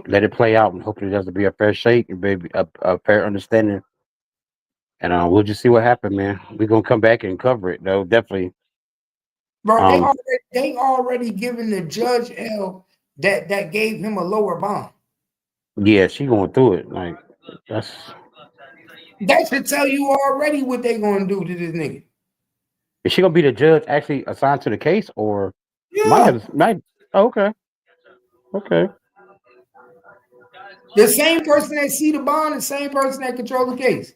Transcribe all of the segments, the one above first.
let it play out, and hopefully there's to be a fair shake and maybe a fair understanding. And we'll just see what happens, man. We're gonna come back and cover it, though. Definitely. Bro, Um, they already given the judge L that gave him a lower bond. yeah, she going through it. Like that's That should tell you already what they gonna do to this nigga. is she gonna be the judge actually assigned to the case, or might Yeah. have might? Oh, okay, okay, The same person that see the bond, the same person that control the case.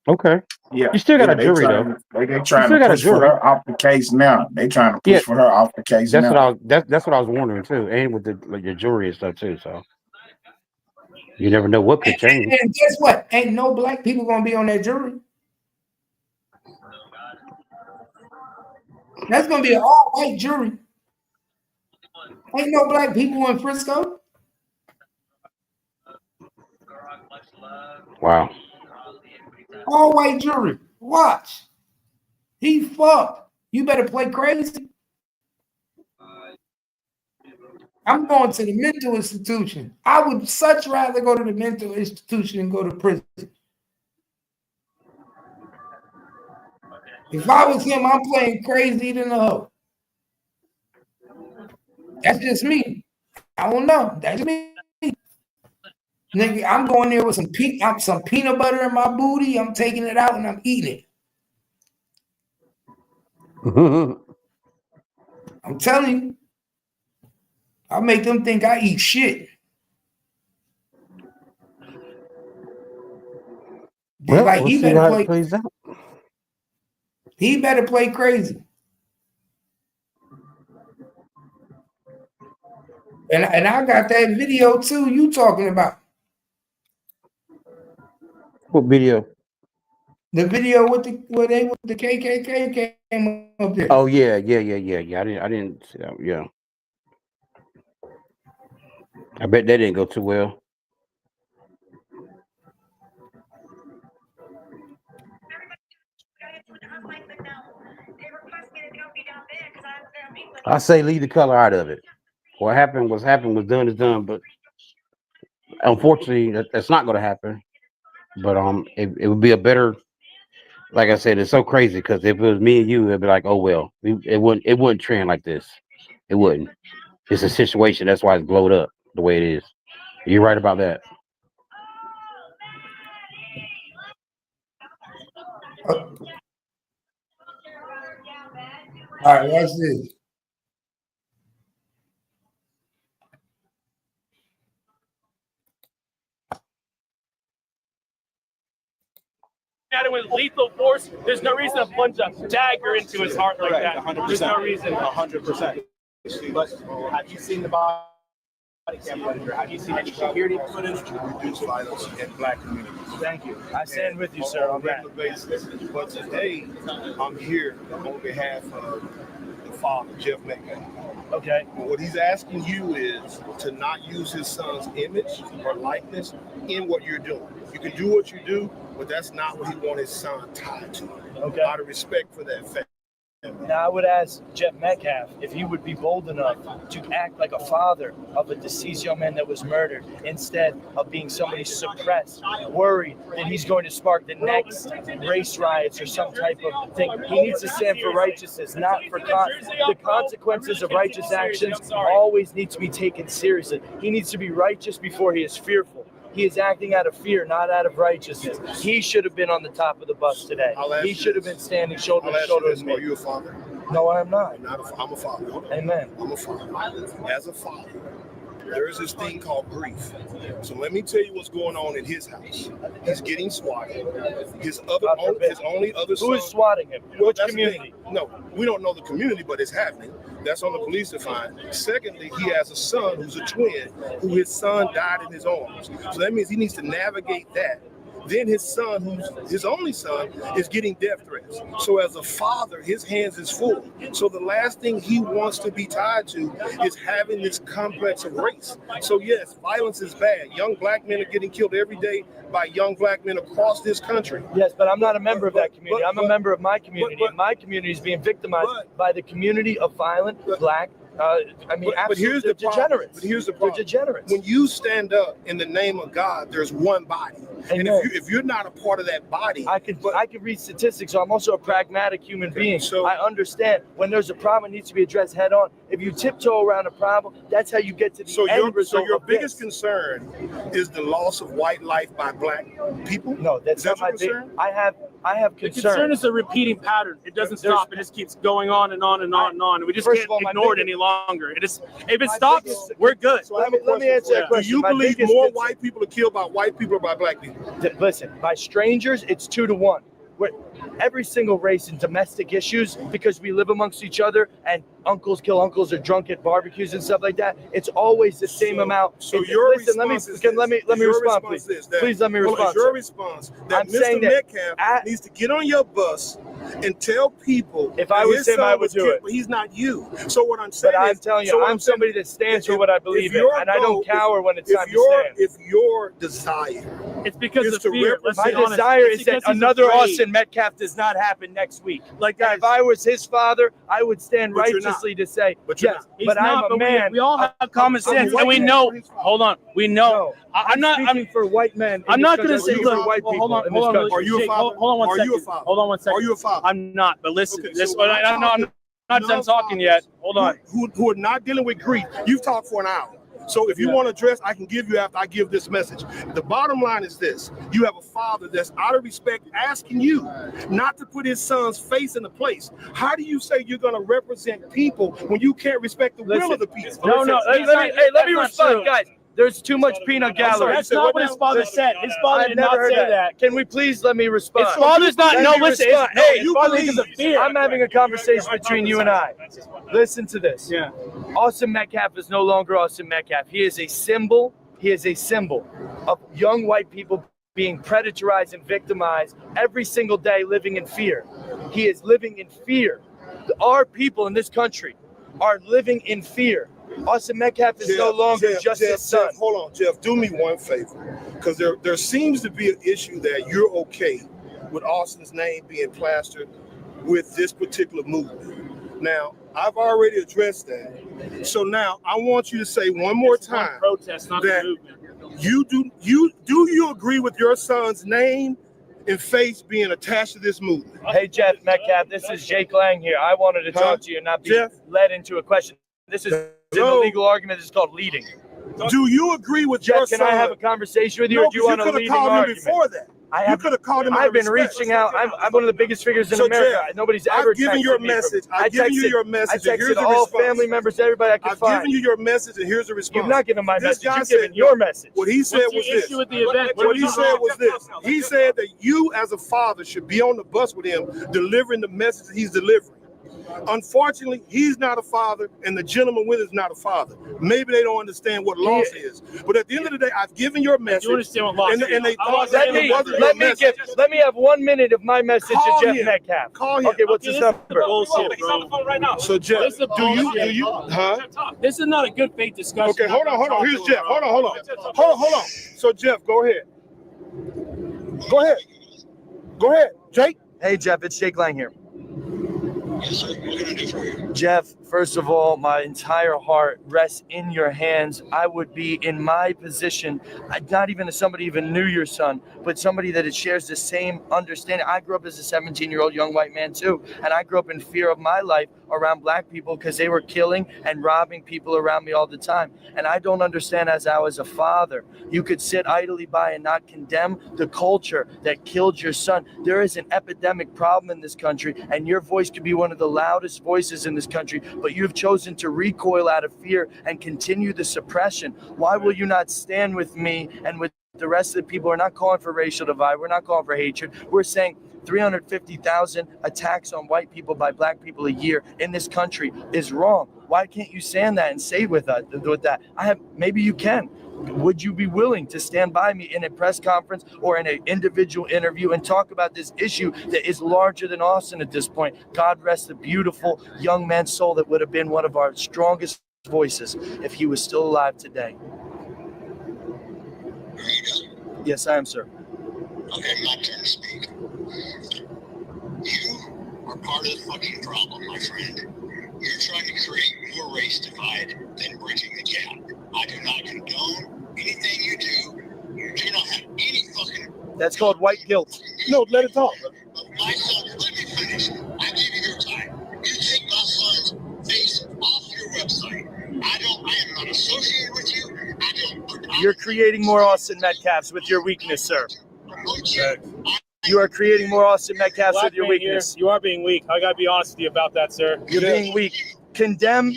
okay. Yeah, You still got yeah, a jury though. they You trying to still got a push for jury. her off the case now. They trying to Yeah, push for her off the case that's what now. I was. That's what I was wondering too, and with the like, your jury and stuff too. So you never know what And, could change. and guess what? Ain't no black people gonna be on that jury. That's gonna be an all white jury. Ain't no black people in Frisco. Wow. All white jury. Watch. He fucked. You better play crazy. I'm going to the mental institution. I would such rather go to the mental institution than go to prison. If I was him, I'm playing crazy than a hoe. That's just me. I don't know. That's me. Nigga, I'm going there with some peanut butter in my booty. I'm taking it out and I'm eating it. I'm telling you. I make them think I eat shit. They Well, like we'll see how it he plays out. better play crazy. And I got that video too you talking about. What video? The video with the KKK came up there. Oh yeah. I didn't see that. Yeah, I bet that didn't go too well. I say leave the color out of it. What happened was happened was done is done, but unfortunately that's not going to happen. But it would be a better. Like I said, it's so crazy because if it was me and you, it'd be like, oh well, it wouldn't trend like this. It wouldn't. It's a situation. That's why it's blowed up the way it is. You're right about that. All right, watch this. At it with lethal force. There's no reason to plunge a dagger into his heart like that. 100%. There's no reason. 100%. But have you seen the body cam footage? Have you seen any security footage? Reduce violence in black communities. Thank you. I stand with you, sir, on that. Basis. But today, I'm here on behalf of the father, Jeff Metcalf. Okay. And what he's asking you is to not use his son's image or likeness in what you're doing. You can do what you do, but that's not what he wants his son tied to. Okay. Out of respect for that family. Now, I would ask Jeff Metcalf if he would be bold enough to act like a father of a deceased young man that was murdered instead of being somebody suppressed, worried that he's going to spark the next race riots or some type of thing. He needs to stand for righteousness, not for the consequences of righteous actions always need to be taken seriously. He needs to be righteous before he is fearful. He is acting out of fear, not out of righteousness. He should have been on the top of the bus today. He should have been standing shoulder to shoulder with me. Are you a father? No, I am not. I'm a father. Amen. I'm a father. As a father, there is this thing called grief. So let me tell you what's going on in his house. He's getting swatted. His only other son. Who is swatting him? Well, Which community? No, we don't know the community, but it's happening. That's on the police to find. Secondly, he has a son who's a twin, who his son died in his arms. So that means he needs to navigate that. Then his son, who's his only son, is getting death threats. So as a father, his hands is full. So the last thing he wants to be tied to is having this complex of race. So yes, violence is bad. Young black men are getting killed every day by young black men across this country. Yes, but I'm not a member of that community. I'm a member of my community. And my community is being victimized by the community of violent black I mean, But here's absolutely the problem. degenerates. But here's the They're problem. degenerates. When you stand up in the name of God, there's one body. And Amen. if you're not a part of that body, I can read statistics, so I'm also a pragmatic human being. So- I understand when there's a problem, it needs to be addressed head on. If you tiptoe around a problem, that's how you get to the end result. your of biggest this. concern is the loss of white life by black people? No, that's Is that not my your big. concern? I have The concern. concern is a repeating pattern. It doesn't There's- stop. It just keeps going on and on and on and on. And we just First can't of all, my ignore it biggest- any longer. If it my stops, biggest- we're good. So I have a Let me question answer for that you. question. Do you My believe biggest more concern- white people are killed by white people or by black people? Listen, by strangers, it's 2-1. Every single race in domestic issues, because we live amongst each other and uncles kill uncles or drunk at barbecues and stuff like that, it's always the same amount. So It's- your listen, let me response is let me this. Your respond, response please. is that- Please let me hold on, respond. is your sir. response that I'm saying Mr. that Metcalf needs to get on your bus and tell people If I that was his him, son I would was do killed, it. But he's not you. So what I'm saying But I'm is, telling you, so what I'm saying somebody that stands for if- what I believe if in, your and I don't goal- cower when it's time if to stand. if your desire It's because It's of to fear. Let's My be honest. desire It's is that because he's another afraid. Austin Metcalf does not happen next week. Like, And guys, if I was his father, I would stand But you're not. righteously to say, But you're yes, not. he's but I'm not, a man. We all have common I'm a sense, white and we man know. for his father. Hold on, we know. No, I'm not. speaking for white men. I'm not going to say. Are you Look, for white well, people hold on, in hold this on. country. Are you a Jake, father? Hold on one Are second. you a father? Hold on one second. Are you a father? I'm not. But listen, Okay, this. so when I'm not done talking yet. Hold on. Who are not dealing with grief. You've talked for an hour. So if you Yeah. want to address, I can give you after I give this message. The bottom line is this. You have a father that's out of respect asking you not to put his son's face in the place. How do you say you're going to represent people when you can't respect the will of the people? No, no. Let me that's not respond, true. guys. There's too much peanut I'm gallery. sorry, That's not what his father said. His father I've did never not heard say that. Can we please let me respond? His father's not. Let No, me listen. respond. No, Hey, his father because of fear. I'm having a conversation between you and I. Listen to this. Yeah. Austin Metcalf is no longer Austin Metcalf. He is a symbol. He is a symbol of young white people being predatorized and victimized every single day, living in fear. He is living in fear. Our people in this country are living in fear. Austin Metcalf is no longer just his son. Jeff, hold on, Jeff. Do me one favor, because there seems to be an issue that you're okay with Austin's name being plastered with this particular movement. Now, I've already addressed that. So now I want you to say one more It's one time protest, not that the movement. you agree with your son's name and face being attached to this movement? Hey, Jeff Metcalf, this is Jake Lang here. I wanted to talk to you and not be Jeff? led into a question. This is in the No. legal argument. This is called leading. Do you agree with your Jeff, son? can I have a conversation with you, No, or do you 'cause want a could have leading called him argument? before that. You could have called him out I've of been respect. reaching out. I'm one of the biggest figures in So, America. Jeff, Nobody's ever I've given your texted me from- message. I I've given you texted- your message, I and here's texted the all response. family members, everybody I could I've find. given you your message, and here's the response. You've not given my This message. guy You've given said, your no. message. What he said What's was the this. issue with the event? What he said was this. He said that you, as a father, should be on the bus with him, delivering the message that he's delivering. Unfortunately, he's not a father, and the gentleman with is not a father. Maybe they don't understand what loss is. But at the end of the day, I've given your message. You understand what loss and, is? and they I thought want that to it wasn't your let message. me have 1 minute of my message Call to Jeff him. Metcalf. Call him. Okay, what's his number? Bullshit, bro. So Jeff, This is bullshit. huh? This is not a good faith discussion. Okay, hold on. Here's Jeff. Hold on. So Jeff, go ahead. Go ahead, Jake. Hey, Jeff, it's Jake Lang here. Jeff, first of all, my entire heart rests in your hands. I would be in my position, not even as somebody even knew your son, but somebody that shares the same understanding. I grew up as a 17-year-old young white man too, and I grew up in fear of my life around black people because they were killing and robbing people around me all the time. And I don't understand, as I was a father, you could sit idly by and not condemn the culture that killed your son. There is an epidemic problem in this country, and your voice could be one of the loudest voices in this country, but you've chosen to recoil out of fear and continue the suppression. Why will you not stand with me and with the rest of the people? We're not calling for racial divide. We're not calling for hatred. We're saying 350,000 attacks on white people by black people a year in this country is wrong. Why can't you stand that and say with us with that? Maybe you can. Would you be willing to stand by me in a press conference or in an individual interview and talk about this issue that is larger than Austin at this point? God rest the beautiful young man's soul that would have been one of our strongest voices if he was still alive today. Yes, I am, sir. Okay, my turn to speak. You are part of the fucking problem, my friend. You're trying to create more race divide than bridging the gap. I do not condone anything you do. You do not have any fucking. That's called white guilt. No, let it talk. My son, let me finish. I give you your time. You take my son's face off your website. I am not associated with you. You're creating more Austin Metcalfs with your weakness, sir. You are creating more Austin Metcalfs with your weakness. You are being weak. I gotta be honest with you about that, sir. You're being weak. Condemn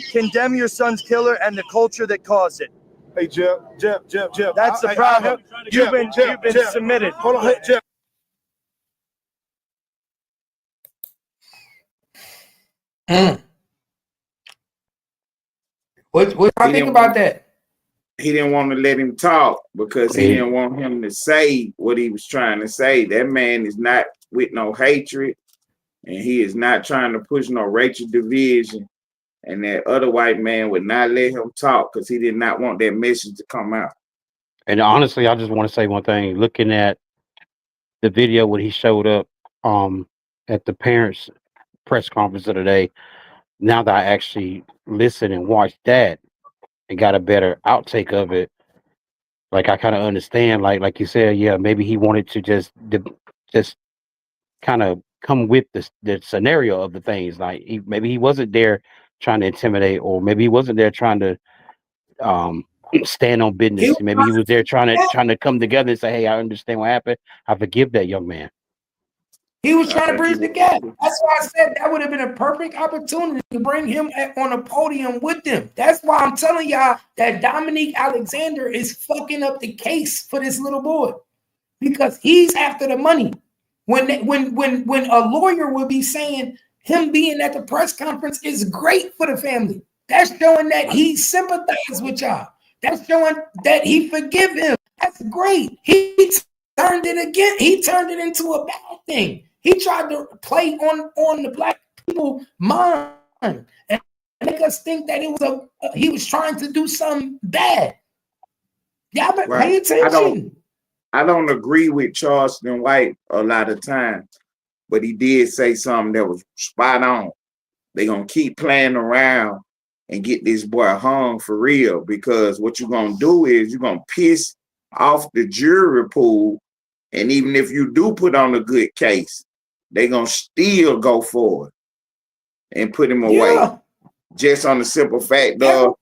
your son's killer and the culture that caused it. Hey, Jeff. That's the problem. You've been submitted. Hold on, hey, Jeff. What I think about that? He didn't want to let him talk because he didn't want him to say what he was trying to say. That man is not with no hatred, and he is not trying to push no racial division. And that other white man would not let him talk because he did not want that message to come out. And honestly, I just want to say one thing. Looking at the video when he showed up at the parents' press conference of the day, now that I actually listened and watched that and got a better outtake of it, like I kind of understand, like you said, yeah, maybe he wanted to just kind of come with the scenario of the things. Like maybe he wasn't there trying to intimidate, or maybe he wasn't there trying to stand on business. Maybe he was there trying to come together and say, hey, I understand what happened. I forgive that young man. He was trying to bridge the gap. That's why I said that would have been a perfect opportunity to bring him on a podium with them. That's why I'm telling y'all that Dominique Alexander is fucking up the case for this little boy, because he's after the money. When a lawyer would be saying him being at the press conference is great for the family. That's showing that he sympathizes with y'all. That's showing that he forgive him. That's great. He turned it again. He turned it into a bad thing. He tried to play on the black people mind and make us think that it was he was trying to do something bad. Y'all better pay attention. I don't agree with Charleston White a lot of times, but he did say something that was spot on. They're gonna keep playing around and get this boy hung for real, because what you're gonna do is you're gonna piss off the jury pool, and even if you do put on a good case, they're gonna still go for it and put him away. Just on the simple fact of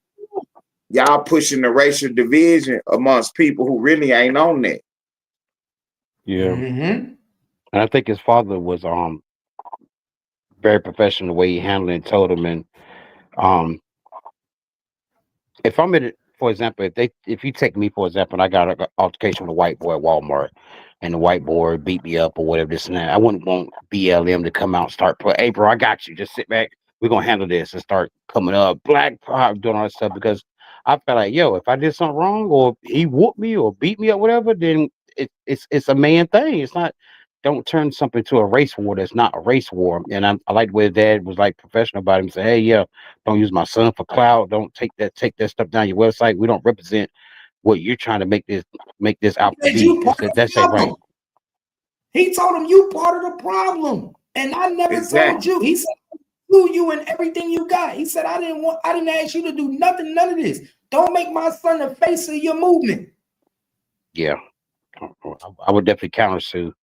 y'all pushing the racial division amongst people who really ain't on that. Yeah. And I think his father was very professional the way he handled it and told him. And if I'm in it, for example, if you take me for example, and I got an altercation with a white boy at Walmart, and the white boy beat me up or whatever, this and that, I wouldn't want BLM to come out and start put, hey bro, I got you. Just sit back. We're gonna handle this, and start coming up, black power, doing all that stuff, because I feel like, yo, if I did something wrong or he whooped me or beat me or whatever, then it's a man thing. It's not. Don't turn something to a race war that's not a race war. And I like the way Dad was like professional about him. Say, hey, yeah, don't use my son for clout. Don't take that stuff down your website. We don't represent what you're trying to make this out to be. That's ain't right. He told him you part of the problem, and I never told you. He said, "Do you and everything you got." He said, "I didn't ask you to do nothing, none of this. Don't make my son the face of your movement." Yeah, I would definitely counter sue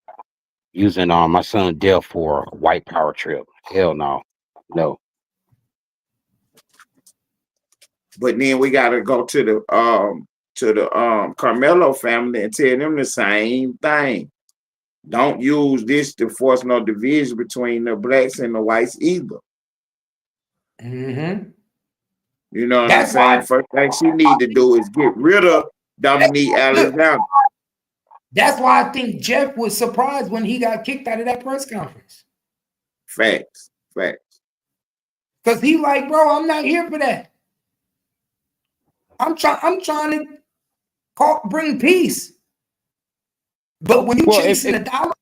using my son Dale for a white power trip. Hell no. But then we gotta go to the Carmelo family and tell them the same thing. Don't use this to force no division between the blacks and the whites either. You know what I'm saying? First thing she need to do is get rid of Dominique Alexander. That's why I think Jeff was surprised when he got kicked out of that press conference. Facts. Because he like, bro, I'm not here for that. I'm trying to bring peace. But when you chasing the dollar,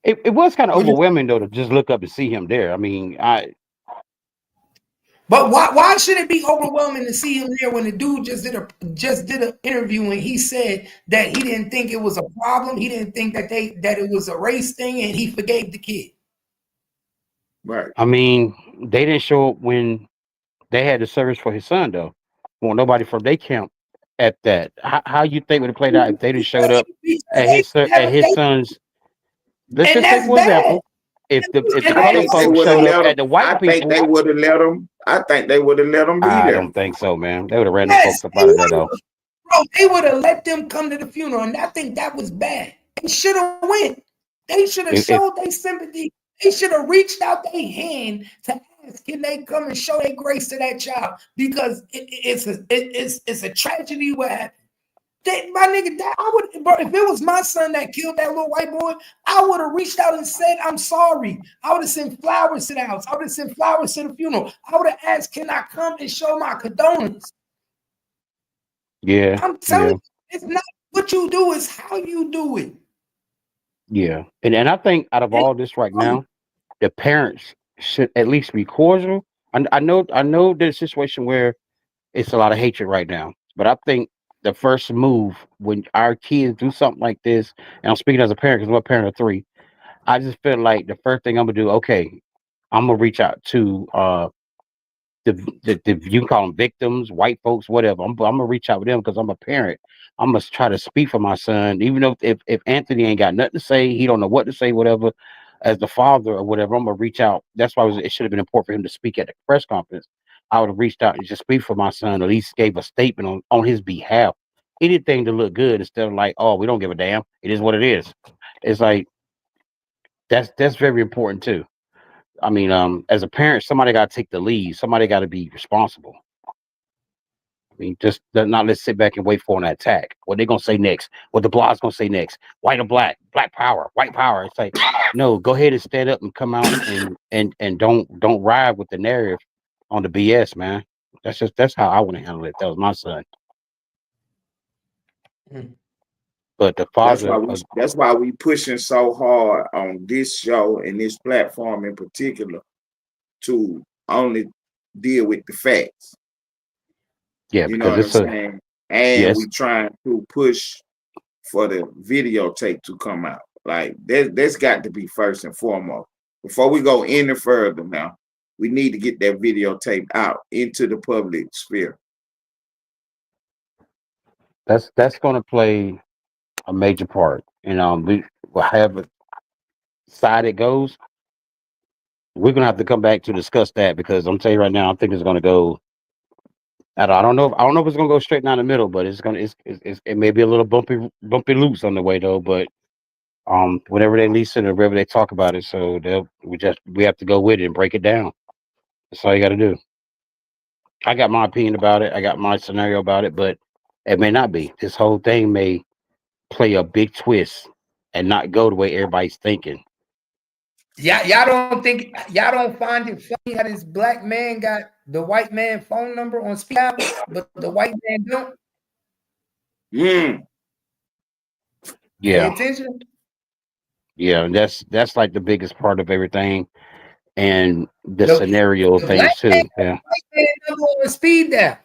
it was kind of overwhelming though to just look up and see him there. I mean, But why should it be overwhelming to see him there when the dude just did an interview and he said that he didn't think it was a problem, he didn't think that it was a race thing, and he forgave the kid. Right. I mean, they didn't show up when they had the service for his son though. Well, nobody from their camp at that. How you think would have played out if they just showed up at at his son's? Let's And just say, that's for bad. example, if the And I color think that's they folks would have showed up let at them. the white I think people, they would have let them. I think they would have let them be I there. don't think so, man. They would have ran them yes, folks up they out of there though. would. Bro, they would have let them come to the funeral, and I think that was bad. They should have went. They should have If showed their sympathy. They should have reached out their hand to ask, can they come and show their grace to that child? Because it's a tragedy what happened. My nigga, I would, bro, if it was my son that killed that little white boy, I would have reached out and said, I'm sorry. I would have sent flowers to the house. I would have sent flowers to the funeral. I would have asked, can I come and show my condolence? yeah, I'm telling yeah, you, it's not what you do, it's how you do it. yeah, and I think out of all this right now, the parents should at least be cordial. I know there's a situation where it's a lot of hatred right now, but I think the first move when our kids do something like this, and I'm speaking as a parent because I'm a parent of three, I just feel like the first thing I'm gonna do, okay, I'm gonna reach out to the you can call them victims, white folks, whatever. I'm gonna reach out with them because I'm a parent. I'm gonna try to speak for my son, even though if Anthony ain't got nothing to say, he don't know what to say, whatever. As the father or whatever, I'm gonna reach out. That's why it should have been important for him to speak at the press conference. I would have reached out and just speak for my son, at least gave a statement on his behalf. Anything to look good instead of like, oh, we don't give a damn. It is what it is. It's like that's very important too. I mean, as a parent, somebody got to take the lead. Somebody got to be responsible. I mean, just not let's sit back and wait for an attack. What they gonna say next? What the blog's gonna say next? White or black? Black power, white power. It's like, no, go ahead and stand up and come out and don't ride with the narrative on the BS, man. That's how I want to handle it. That was my son. Mm. But the That's father, why we pushing so hard on this show and this platform in particular to only deal with the facts. yeah, You know because what I'm it's a saying? And yes, we trying to push for the videotape to come out. Like that's got to be first and foremost. Before we go any further now, we need to get that videotape out into the public sphere. that's gonna play a major part. And we will have a side it goes. We're gonna have to come back to discuss that because I'm telling you right now, I think it's gonna go. I don't know if it's gonna go straight down the middle, but it may be a little bumpy loops on the way though. But whenever they lease it or wherever they talk about it, so we have to go with it and break it down. That's all you got to do. I got my opinion about it. I got my scenario about it, but it may not be. This whole thing may play a big twist and not go the way everybody's thinking. Y'all don't find it funny how this black man got the white man phone number on speed dial, but the white man don't Mm. pay Yeah, attention. yeah, and that's like the biggest part of everything, and the The, scenario the black things man too. got Yeah. the white man number on speed dial.